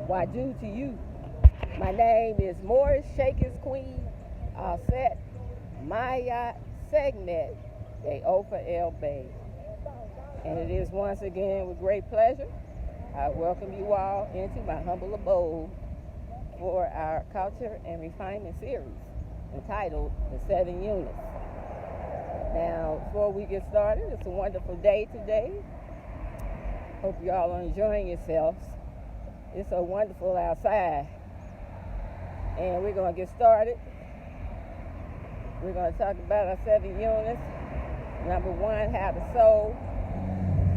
Wadu to you. My name is Moorish, Sheikess Queen, Auset, Maya Segment, a Ofa El Bay. And it is once again with great pleasure I welcome you all into my humble abode for our Culture and Refinement series entitled The 7 Units. Now, before we get started, it's a wonderful day today. Hope you all are enjoying yourselves. It's so wonderful outside. And we're going to get started. We're going to talk about our 7 units. Number 1, how to sew.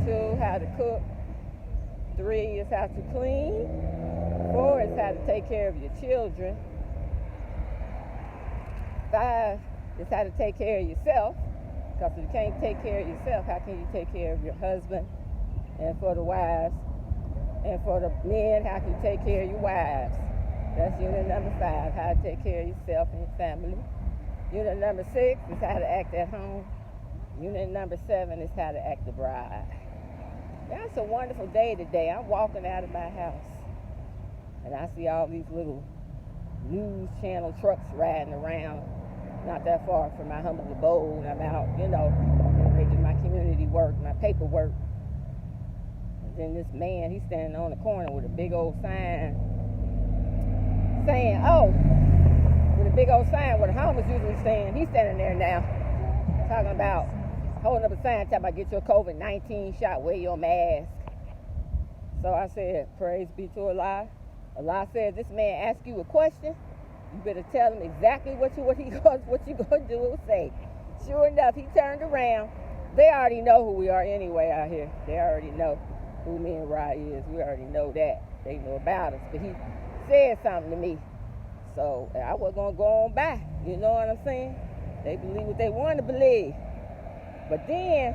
2, how to cook. 3 is how to clean. 4 is how to take care of your children. 5 is how to take care of yourself. Because if you can't take care of yourself, how can you take care of your husband? And for the wives. And for the men, how can you take care of your wives? That's unit number 5, how to take care of yourself and your family. Unit number 6 is how to act at home. Unit number 7 is how to act the bride. That's a wonderful day today. I'm walking out of my house, and I see all these little news channel trucks riding around, not that far from my humble abode. I'm out, making my community work, my paperwork. And then this man, he's standing on the corner with a big old sign saying, with a big old sign where the homeless usually stand. He's standing there now talking about, holding up a sign talking about get your COVID-19 shot, wear your mask. So I said, praise be to Allah. Allah said, this man asks you a question, you better tell him exactly what you gonna do or say. Sure enough, he turned around. They already know who we are anyway out here. They already know who me and Rod is. We already know that. They know about us. But he said something to me. So I was going to go on by. You know what I'm saying? They believe what they want to believe. But then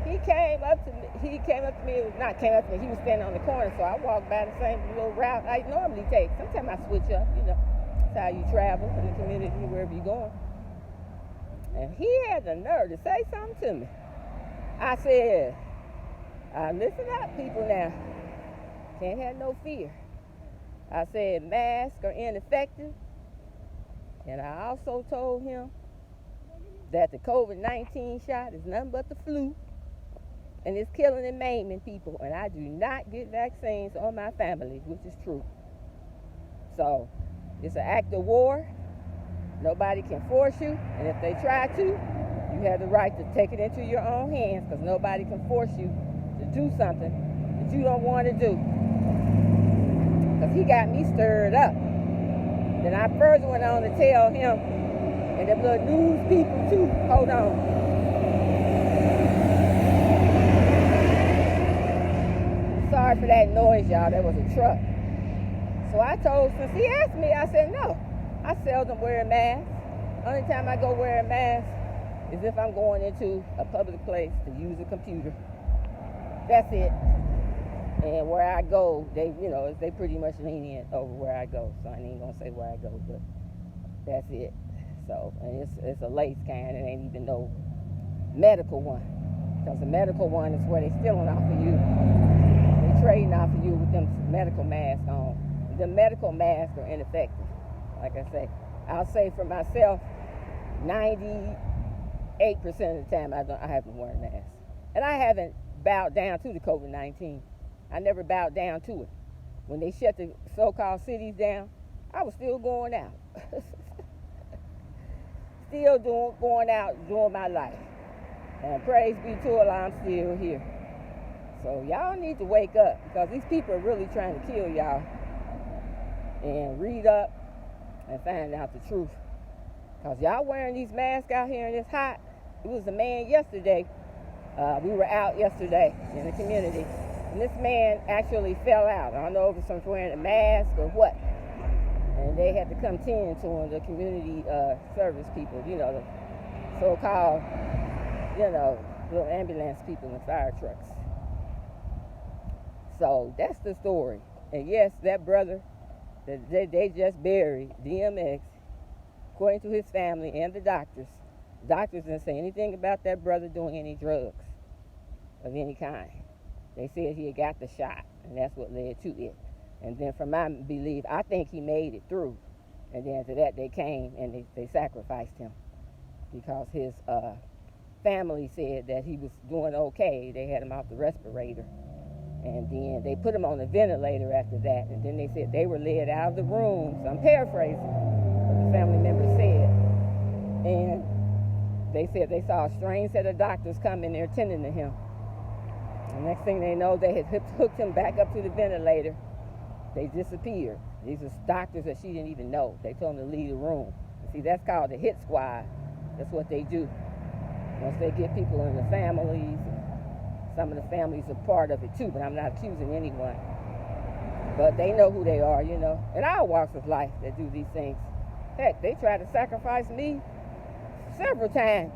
he came up to me. He was standing on the corner. So I walked by the same little route I normally take. Sometimes I switch up, That's how you travel in the community, wherever you're going. And he had the nerve to say something to me. I said, listen up, people now. Can't have no fear. I said masks are ineffective. And I also told him that the COVID-19 shot is nothing but the flu. And it's killing and maiming people. And I do not get vaccines on my family, which is true. So it's an act of war. Nobody can force you. And if they try to, you have the right to take it into your own hands, because nobody can force you to do something that you don't want to do. Because he got me stirred up. Then I first went on to tell him, and the little news people too, hold on. Sorry for that noise, y'all. That was a truck. So I told, since he asked me, I said, no. I seldom wear a mask. Only time I go wear a mask is if I'm going into a public place to use a computer. That's it. And where I go, they pretty much lenient over where I go. So I ain't gonna say where I go, but that's it. So, and it's a lace kind. It ain't even no medical one. Because the medical one is where they stealing off of you. They trading off of you with them medical masks on. The medical masks are ineffective. Like I say, I'll say for myself, 98% of the time I haven't worn a mask. And I haven't bowed down to the COVID-19. I never bowed down to it. When they shut the so-called cities down, I was still going out. Going out, doing my life. And praise be to Allah, I'm still here. So y'all need to wake up, because these people are really trying to kill y'all. And read up and find out the truth. Because y'all wearing these masks out here and it's hot. It was a man yesterday. We were out yesterday in the community. And this man actually fell out. I don't know if it's from wearing a mask or what. And they had to come tend to him, the community service people, the so-called, little ambulance people and fire trucks. So that's the story. And yes, that brother that they just buried, DMX, according to his family and the doctors didn't say anything about that brother doing any drugs of any kind. They said he had got the shot, and that's what led to it. And then from my belief, I think he made it through. And then after that, they came and they sacrificed him because his family said that he was doing okay. They had him off the respirator. And then they put him on the ventilator after that. And then they said they were led out of the room. So I'm paraphrasing what the family member said. And they said they saw a strange set of doctors come in there tending to him. The next thing they know, they had hooked him back up to the ventilator. They disappeared. These are doctors that she didn't even know. They told him to leave the room. See, that's called the hit squad. That's what they do. Once they get people in the families, some of the families are part of it too, but I'm not accusing anyone. But they know who they are, you know. In our walks of life that do these things. Heck, they tried to sacrifice me several times.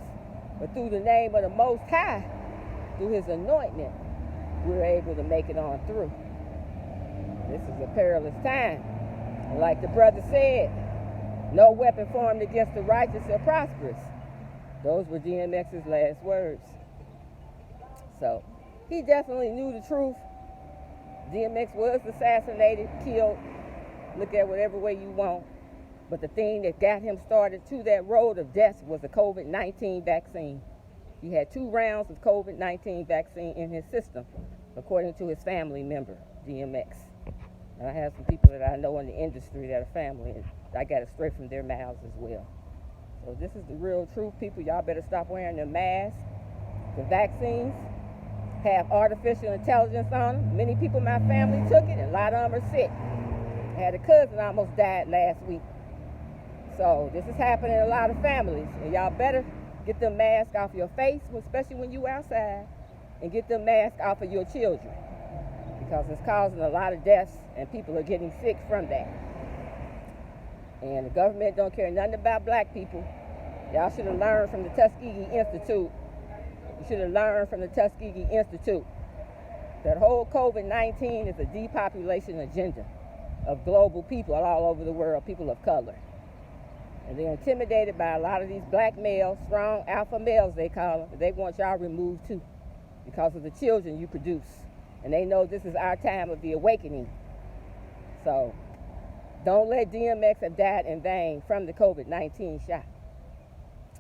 But through the name of the Most High, through his anointment, we're able to make it on through. This is a perilous time. And like the brother said, no weapon formed against the righteous or prosperous. Those were DMX's last words. So he definitely knew the truth. DMX was assassinated, killed. Look at whatever way you want. But the thing that got him started to that road of death was the COVID-19 vaccine. He had 2 rounds of COVID-19 vaccine in his system, according to his family member, DMX. And I have some people that I know in the industry that are family, and I got it straight from their mouths as well. So this is the real truth, people. Y'all better stop wearing their masks. The vaccines have artificial intelligence on them. Many people in my family took it, and a lot of them are sick. I had a cousin almost died last week. So this is happening in a lot of families, and y'all better get them masks off your face, especially when you outside, and get them masks off of your children, because it's causing a lot of deaths, and people are getting sick from that. And the government don't care nothing about black people. Y'all should have learned from the Tuskegee Institute. You should have learned from the Tuskegee Institute that whole COVID-19 is a depopulation agenda of global people all over the world, people of color. And they're intimidated by a lot of these black males, strong alpha males they call them. They want y'all removed too because of the children you produce. And they know this is our time of the awakening. So don't let DMX have died in vain from the COVID-19 shot,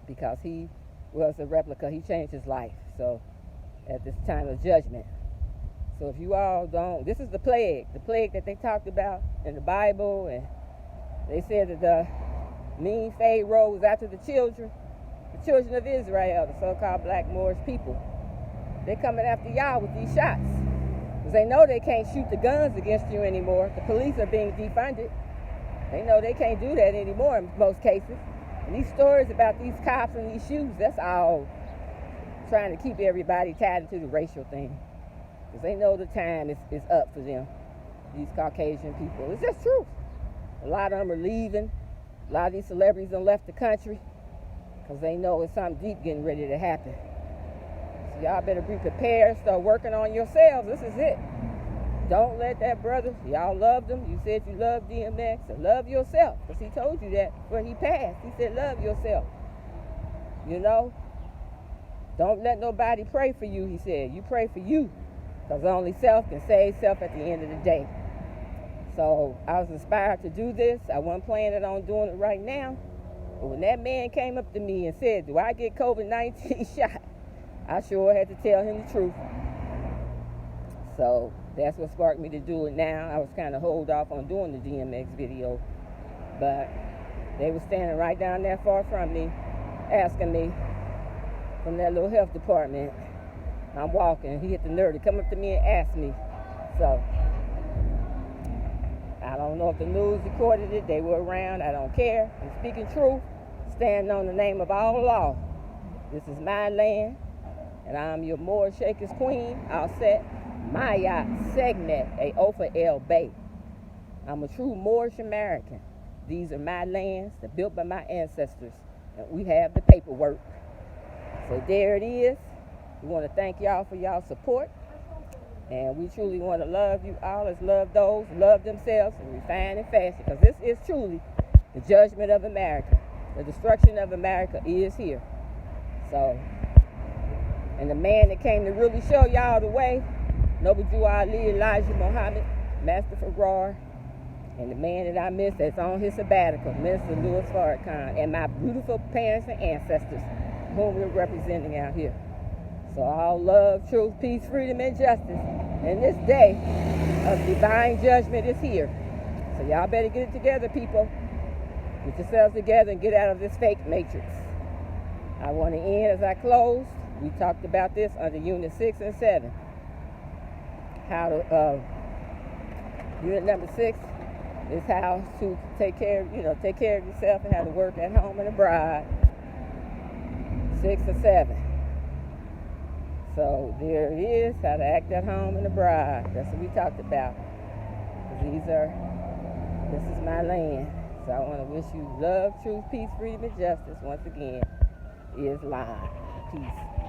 because he was a replica. He changed his life. So at this time of judgment. So if you all don't, this is the plague that they talked about in the Bible. And they said that the mean Pharaoh was after the children of Israel, the so-called black Moorish people. They're coming after y'all with these shots, because they know they can't shoot the guns against you anymore. The police are being defunded. They know they can't do that anymore in most cases. And these stories about these cops and these shoes, that's all trying to keep everybody tied into the racial thing, because they know the time is up for them, these Caucasian people. It's just truth. A lot of them are leaving. A lot of these celebrities have left the country because they know it's something deep getting ready to happen. So y'all better be prepared. Start working on yourselves. This is it. Don't let that brother, y'all loved him. You said you loved DMX. So love yourself, because he told you that before he passed. He said love yourself. You know? Don't let nobody pray for you, he said. You pray for you, because only self can save self at the end of the day. So I was inspired to do this. I wasn't planning on doing it right now. But when that man came up to me and said, do I get COVID-19 shot? I sure had to tell him the truth. So that's what sparked me to do it now. I was kind of hold off on doing the DMX video. But they were standing right down there far from me, asking me from that little health department. I'm walking. He hit the nerve to come up to me and ask me. So I don't know if the news recorded it. They were around. I don't care. I'm speaking truth, standing on the name of all law. This is my land, and I'm your Moorish Sheikess queen, Auset, Maya, Segment, a Ofa El Bay. I'm a true Moorish American. These are my lands. They're built by my ancestors, and we have the paperwork. So there it is. We want to thank y'all for y'all support. And we truly want to love you all as love those who love themselves and refine and fashion, because this is truly the judgment of America. The destruction of America is here. So, and the man that came to really show y'all the way, Noble Jew Ali Elijah Muhammad, Master Farrar, and the man that I miss that's on his sabbatical, Minister Louis Farrakhan, and my beautiful parents and ancestors whom we're representing out here. So all love, truth, peace, freedom, and justice. And this day of divine judgment is here. So y'all better get it together, people. Get yourselves together and get out of this fake matrix. I want to end as I close. We talked about this under Unit 6 and 7. How to, Unit number 6 is how to take care of yourself and how to work at home and abroad. 6 and 7. So there it is, how to act at home and abroad. That's what we talked about. This is my land. So I want to wish you love, truth, peace, freedom, and justice once again. Islam. Peace.